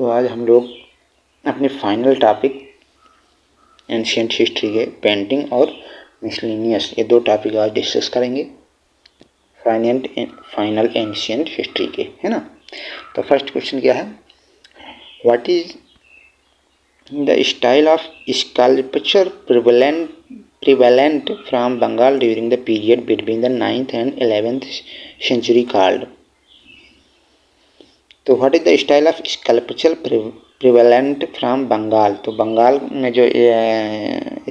तो आज हम लोग अपने फाइनल टॉपिक एंशिएंट हिस्ट्री के पेंटिंग और मिसलेनियस, ये दो टॉपिक आज डिस्कस करेंगे फाइनल एंशिएंट हिस्ट्री के, है ना। तो फर्स्ट क्वेश्चन क्या है, what is the style of sculpture prevalent from Bengal during the period between the 9th and 11th century called? तो what is the style of sculpture prevalent from Bengal? तो बंगाल में जो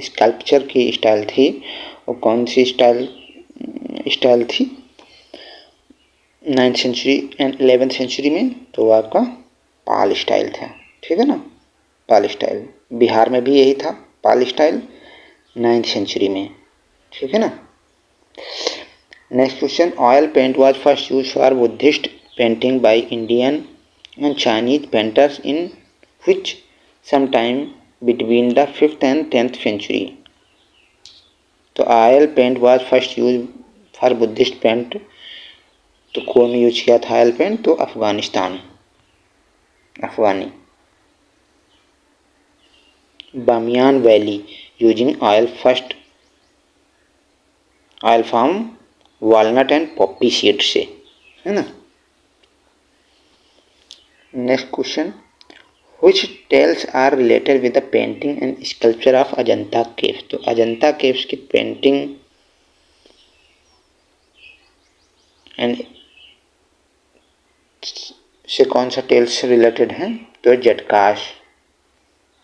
स्कल्पचर की स्टाइल थी वो कौन सी स्टाइल थी 9th century and 11th century में? तो वो आपका पाल स्टाइल था, ठीक है ना, पाल स्टाइल। बिहार में भी यही था, पाल स्टाइल 9th सेंचुरी में, ठीक है ना। Next question, oil paint was first use for Buddhist painting by Indian and Chinese painters in which sometime between the 5th and 10th century? तो oil paint was first use for Buddhist paint, तो कौन use किया था oil paint? तो अफगानी Bamiyan valley using oil first oil from walnut and poppy seed से, है ना। Next question, which tales are related with the painting and sculpture of Ajanta caves? तो अजंता केव्स की पेंटिंग एंड से कौन सा टेल्स रिलेटेड है? तो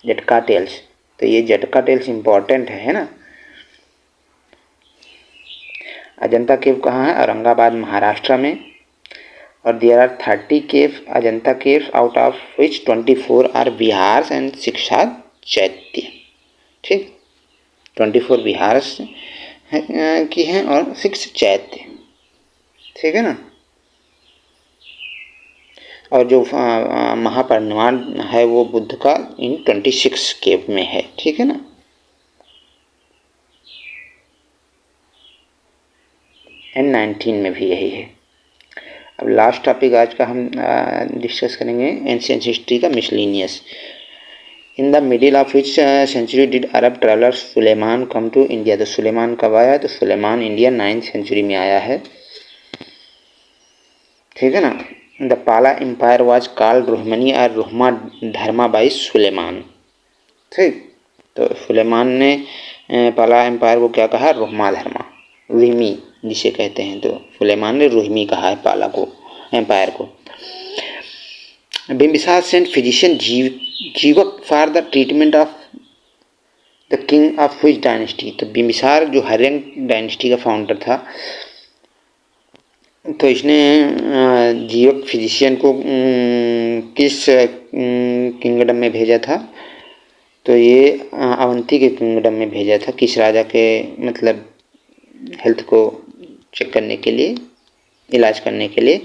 जटका टेल्स। तो ये जटका टेल्स इंपॉर्टेंट है ना। अजंता केव कहाँ है? औरंगाबाद महाराष्ट्र में। और there are 30 cave Ajanta caves out of which 24 are vihar and 6 are chaitya, ठीक। 24 बिहार की हैं और 6 चैत्य, ठीक है ना। और जो महापरिनिर्वाण है वो बुद्ध का इन 26 केव में है, ठीक है ना। एंड 19 में भी यही है। अब लास्ट टॉपिक आज का हम डिस्कस करेंगे एंशिएंट हिस्ट्री का miscellaneous. In the middle of which century did Arab traveller Suleman come to India? तो सुलेमान कब आया? तो सुलेमान इंडिया 9th सेंचुरी में आया है, ठीक है ना। द पाला एम्पायर वाज कॉल्ड रोहमनी और रोहमा धर्मा बाई सुलेमान, ठीक। तो सुलेमान ने पाला एम्पायर को क्या कहा? रोहमा धर्मा, रुहिमी जिसे कहते हैं। तो सुलेमान ने रुहिमी कहा है पाला को, एम्पायर को। बिम्बिसार सेंट फिजिशियन जीवक for the treatment of the king of which dynasty? तो बिम्बिसार जो हर्यंक डायनेस्टी का फाउंडर था, तो इसने जीवक फिजिशियन को किस किंगडम में भेजा था? तो ये अवंती के किंगडम में भेजा था। किस राजा के मतलब हेल्थ को चेक करने के लिए, इलाज करने के लिए?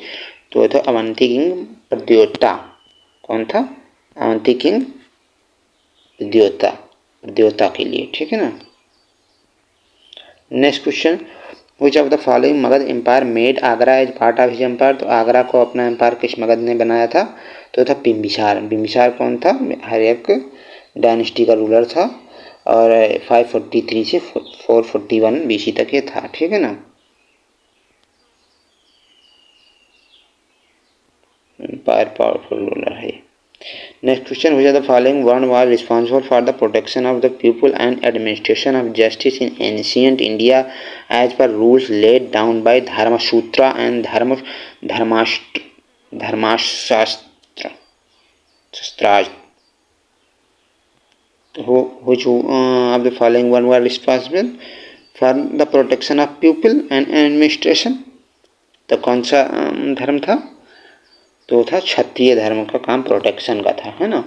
तो था अवंती किंग प्रद्योता। कौन था? अवंती किंग प्रद्योता के लिए, ठीक है ना। Next question, which of the following Magadh empire made Agra as part of his empire? तो आगरा को अपना एम्पायर किस मगध ने बनाया था? तो था बिम्बिसार। बिम्बिसार कौन था? हर्यक डायनेस्टी का रूलर था और 543 से 441 BC तक ये था, ठीक है ना। पावरफुल रूलर है। Next question, which of the following one was responsible for the protection of the people and administration of justice in ancient India as per rules laid down by Dharmasutra and Dharmashastra? which of the following one were responsible for the protection of people and administration? तो कौन सा धर्म था? तो था क्षत्रिय धर्म का काम प्रोटेक्शन का था, है ना।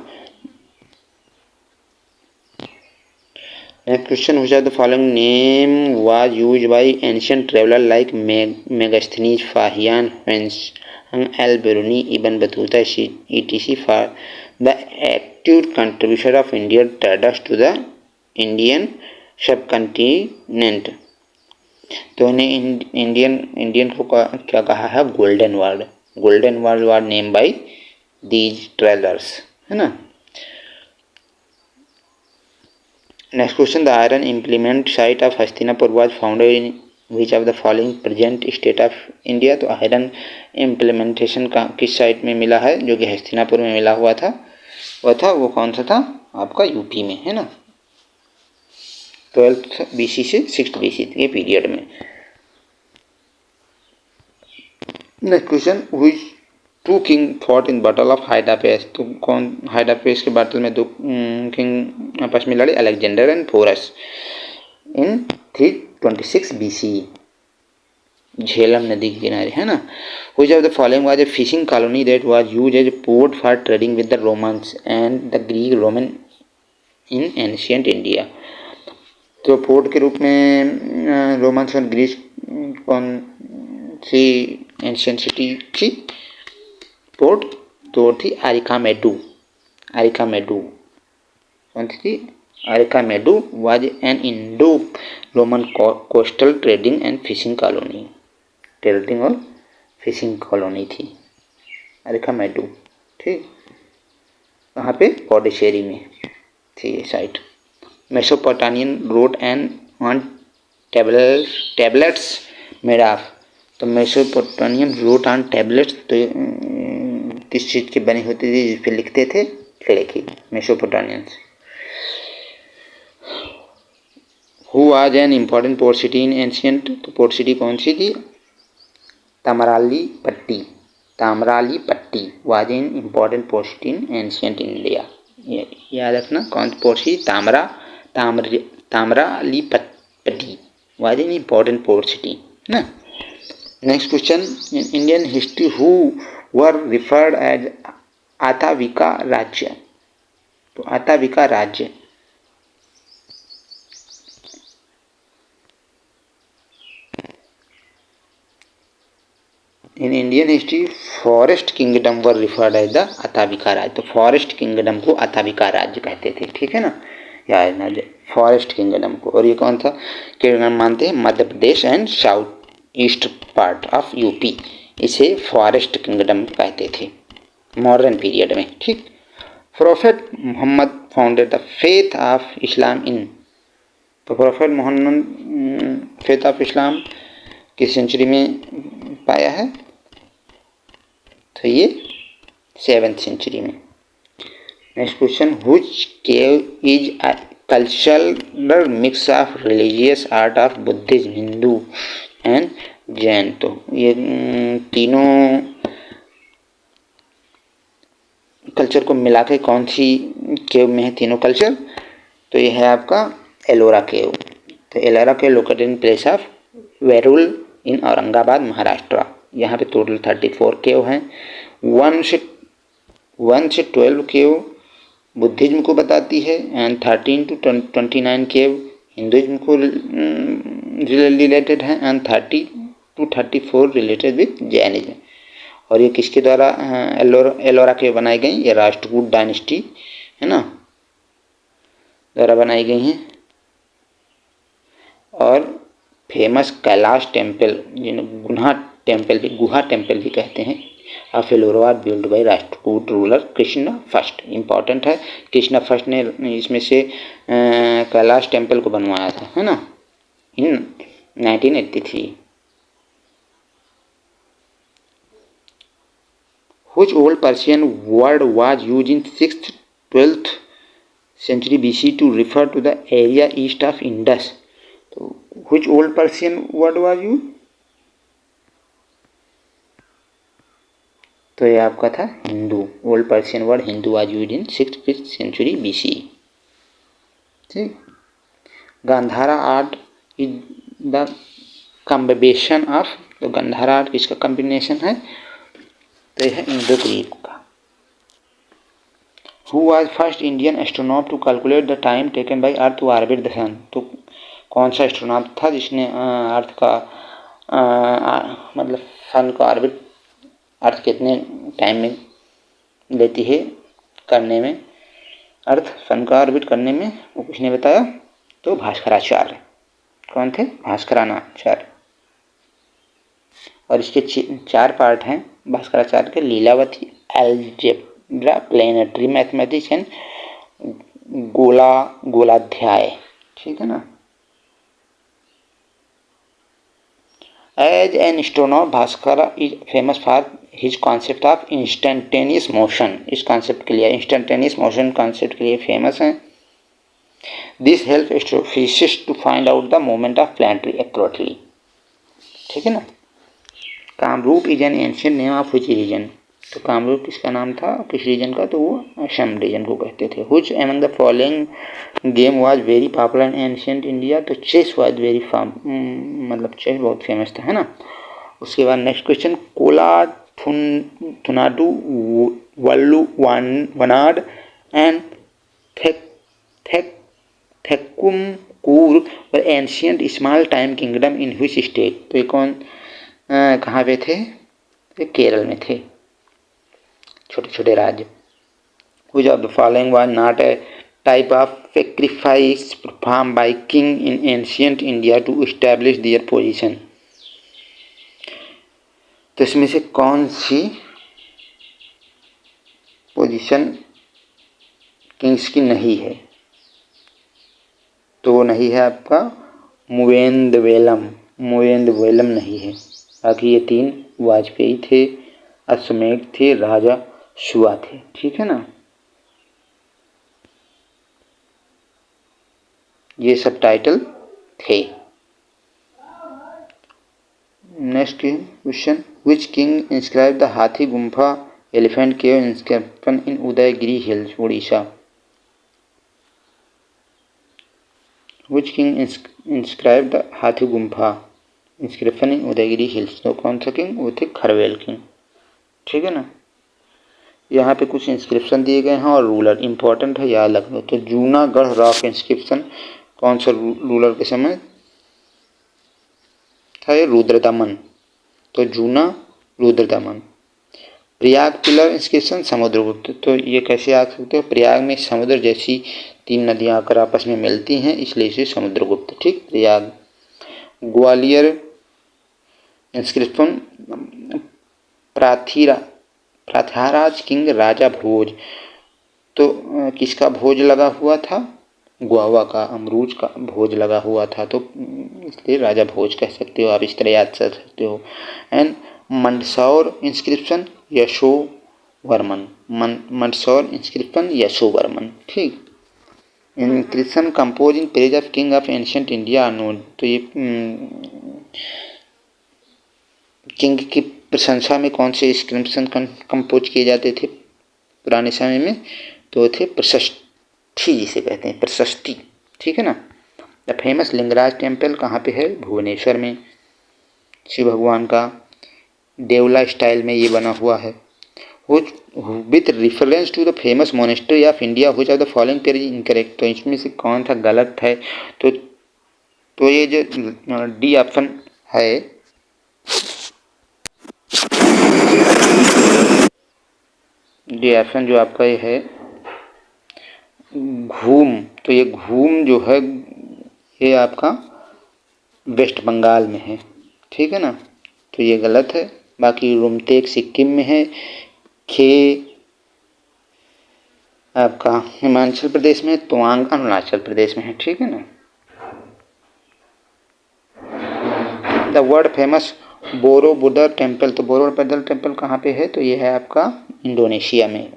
Next question, which of the following name was used by ancient traveller like Megasthenes, Fahien, Hiuen Tsang, Al Biruni, Ibn Battuta etc for the active contribution of Indian traders to the Indian subcontinent? तो उन्हें Indian को क्या कहा है? Golden world were name by these travellers, है ना। Next question, the iron implement site of Hastinapur was founded in which of the following present state of India. तो iron implementation का किस साइट में मिला है, जो कि हस्तिनापुर में मिला हुआ था, वो कौन सा था आपका, यूपी में, है ना, 12th BC से 6th BC के पीरियड में। Next question, which two king fought in battle of Hydaspes. तो कौन हाइडापेस के बैटल में दो किंग आपस में लड़े, Alexander and Porus, in 326 BC, Jhelum नदी के किनारे, है ना। Which of the following was a fishing colony that was used as a port for trading with the Romans and the Greek Roman in ancient India. तो port के रूप में Romans और ग्रीस कौन सी एंशिएंट सिटी थी port, तो थी अरिकामेडू। कौन सी थी, Arikamedu was an Indo Roman coastal trading and fishing colony, trading और फिशिंग कॉलोनी थी अरिकामेडू, ठीक। कहाँ पे, पौडेशेरी में थी ये site. Mesopotamian wrote and on tablets made of. तो मेसोपोटामियन रोट ऑन टेबलेट्स, तो किस चीज़ की बनी होती थी जिस पे लिखते थे, क्ले की, Mesopotamians. Who was an important port city in ancient. तो पोर्ट सिटी कौन सी थी, Tamralipti was an important port city in ancient India. याद रखना, कौन सी port city, Tamralipti was an important port city ना। Next question, in Indian history who were referred as Atavika Rajya. तो Atavika Rajya in Indian history forest kingdom were referred as the Atavika Rajya. तो forest kingdom को अताविका राज्य कहते थे, ठीक है ना, याद ना, फॉरेस्ट किंगडम को। और ये कौन था किंगडम मानते हैं, Madhya Pradesh and south east part of UP, इसे फॉरेस्ट किंगडम कहते थे मॉडर्न पीरियड में, ठीक। Prophet Muhammad founded the faith of Islam in. तो prophet Muhammad faith of Islam किस सेंचुरी में पाया है, तो ये 7th सेंचुरी में। Next question, which cave is a cultural mix of religious art of Buddhism, Hindu and Jain. तो ये तीनों कल्चर को मिला के कौन सी केव में है तीनों कल्चर, तो ये है आपका एलोरा केव। तो Ellora cave located in place of Verul in Aurangabad Maharashtra. यहाँ पे टोटल 34 केव हैं। 1 से 12 केव बुद्धिज्म को बताती है एंड 13 to 29 केव हिंदुइज्म को रिलेटेड है and 30 to 34 related with Jainism. और ये किसके द्वारा एलोरा केव बनाई गई, ये राष्ट्रकूट डायनेस्टी, है ना, द्वारा बनाई गई हैं। और फेमस कैलाश टेम्पल, जिन्हें गुहा टेम्पल भी कहते हैं, of Ellora build by Rashtrakuta ruler Krishna first. Important है, कृष्ण फर्स्ट ने इसमें से कैलाश टेम्पल को बनवाया था, है ना, इन 1983। Which old Persian word was used in 6th 12th century BC to refer to the area east of Indus? तो which old Persian word was used? तो ये आपका था Hindu. Old Persian word Hindu was used in 6th-5th century BC, ठीक। Gandhara art is the combination of, तो Gandhara art किसका combination है, तो यह है इंडो ग्रीक का। Who was first Indian astronaut to calculate the time taken by earth to orbit the sun. तो कौन सा एस्ट्रोनॉट था जिसने अर्थ का मतलब सन का ऑर्बिट, अर्थ कितने टाइम में लेती है करने में, अर्थ सन का ऑर्बिट करने में, वो किसने बताया, तो भास्कराचार्य। कौन थे, भास्कराचार्य। और इसके 4 पार्ट हैं भास्कराचार्य के, Lilavati, the planetary mathematics and Goladhyaya, ठीक है ना। As an astronaut Bhaskar is famous for his concept of instantaneous motion. इस कॉन्सेप्ट के लिए, इंस्टेंटेनियस मोशन कॉन्सेप्ट के लिए फेमस हैं। This help astrophysicist to find out the moment of planetary accurately, ठीक है ना। Kamarupa is an ancient name of which region. तो कामरूप किसका नाम था, किस रीजन का, तो वो असम रीजन को कहते थे। Which among the following game was very popular in ancient India. तो चेस वाज वेरी मतलब चेस बहुत फेमस था, है ना। उसके बाद next question, Kolathunadu Valluvanad and Thekkumkur were ancient small time kingdom in which state. तो ये कौन कहाँ पे थे, ये केरल में थे, छोटे छोटे राज्य। Which of the following was not a type of sacrifice performed by king in ancient India to establish their position। तो इसमें से कौन सी पोजीशन किंग्स की नहीं है, तो वो नहीं है आपका मुवेंदवेलम, मुवेंदवेलम नहीं है। बाकी ये तीन वाजपेयी थे, अश्वमेध थे, राजा शुआ थे, ठीक है ना। ये सब टाइटल थे। Next question, which king inscribe the Hathigumpha elephant cave inscription in Udayagiri hills Orissa. Which king inscribe the Hathigumpha inscription in Udayagiri hills. तो कौन सा किंग, वो थे खरवेल किंग, ठीक है ना। यहाँ पे कुछ इंस्क्रिप्शन दिए गए हैं और रूलर इंपॉर्टेंट है, याद रखो। तो जूनागढ़ रॉक इंस्क्रिप्शन कौन सा रूलर के समय था, ये रुद्रदमन। तो जूना रुद्रदमन। Prayag pillar inscription Samudragupta. तो ये कैसे आ सकते हो, प्रयाग में समुद्र जैसी तीन नदियां आकर आपस में मिलती हैं, इसलिए इसे समुद्रगुप्त, ठीक। प्रयाग। ग्वालियर इंस्क्रिप्शन पृथ्वीराज किंग राजा भोज। तो किसका भोज लगा हुआ था, गुआवा का, अमरूज का भोज लगा हुआ था, तो इसलिए राजा भोज कह सकते हो आप, इस तरह याद कर सकते हो। And Mandsaur inscription Yashovarman, Mandsaur inscription Yashovarman, ठीक। Inscription compose in praise of king of ancient India known. तो ये किंग की प्रशंसा में कौन से इंस्क्रिप्शन कंपोज किए जाते थे पुराने समय में, तो थे प्रशस्ति, जिसे कहते हैं प्रशस्ति, ठीक है ना। द फेमस लिंगराज टेम्पल कहाँ पे है, भुवनेश्वर में, शिव भगवान का देवला स्टाइल में ये बना हुआ है। With reference to the famous monastery of India which of the following pair is incorrect. तो इसमें से कौन सा गलत है, तो ये जो डी ऑप्शन है, डी ऑप्शन जो आपका ये है घूम, तो ये घूम जो है ये आपका वेस्ट बंगाल में है, ठीक है ना। तो ये गलत है। बाकी रुमतेक सिक्किम में है, खे आपका हिमाचल प्रदेश में, तवांग अरुणाचल प्रदेश में है, ठीक है ना। The world famous Borobudur temple. तो बोरोबुदर टेम्पल कहाँ पे है, तो ये है आपका इंडोनेशिया में,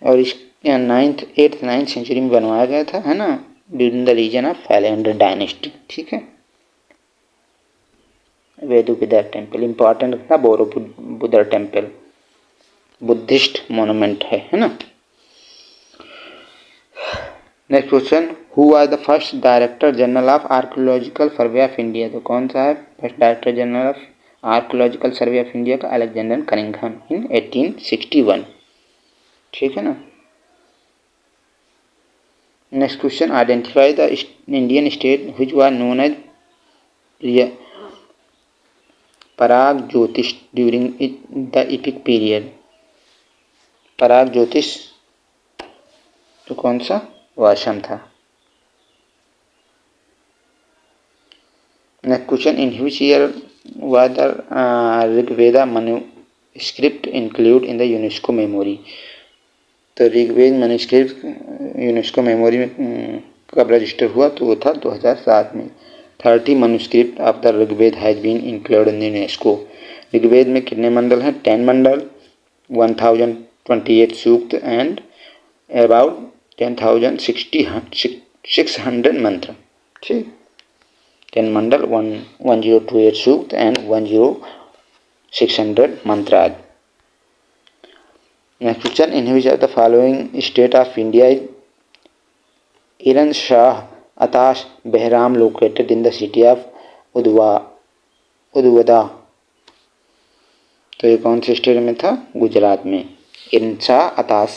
और इस 8th-9th सेंचुरी में बनवाया गया था, है ना, during the region of Sailendra dynasty, ठीक है। वेदुकेदार टेम्पल इंपॉर्टेंट था, बोरोबुदर टेम्पल बुद्धिस्ट मोनुमेंट है ना। Next question, who was the first director general of archaeological survey of India. तो कौन सा है first director general of archaeological survey of India का, अलेक्जेंडर कनिंघम इन 1861, ठीक है ना। Next question, identify the Indian state which was known as Pragjyotisha during the epic period. Pragjyotisha तो कौन सा, वो असम था। Next question, in which year was the Rigveda manuscript include in the UNESCO memory. तो Rigveda manuscript UNESCO memory में कब register हुआ, तो वो था 2007 में। 30 manuscript of the Rigveda has been included in UNESCO. Rigveda में कितने मंडल हैं? 10 मंडल, 1028 सूक्त एंड अबाउट 10,600 मंत्र। ठीक, 10 मंडल, 1028 सूक्त एंड 10,600 मंत्र। Next question, in which of the following state of India is Iran Shah Atash Behram located in the city of उदवदा? तो ये कौन से स्टेट में था? गुजरात में। इरन Shah अताश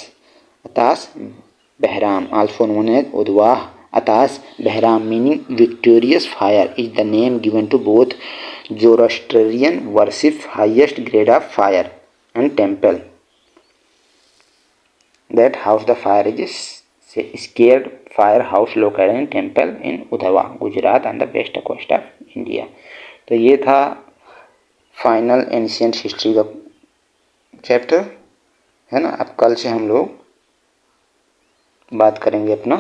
Bahram, also known as उदवाह अताश Bahram, meaning victorious fire, is the name given to both Zoroastrian worship highest grade of fire and temple that house the fire is scared firehouse located in temple in Udhwa Gujarat on the west coast of India। तो ये था final ancient history का chapter, है ना। अब कल से हम लोग बात करेंगे अपना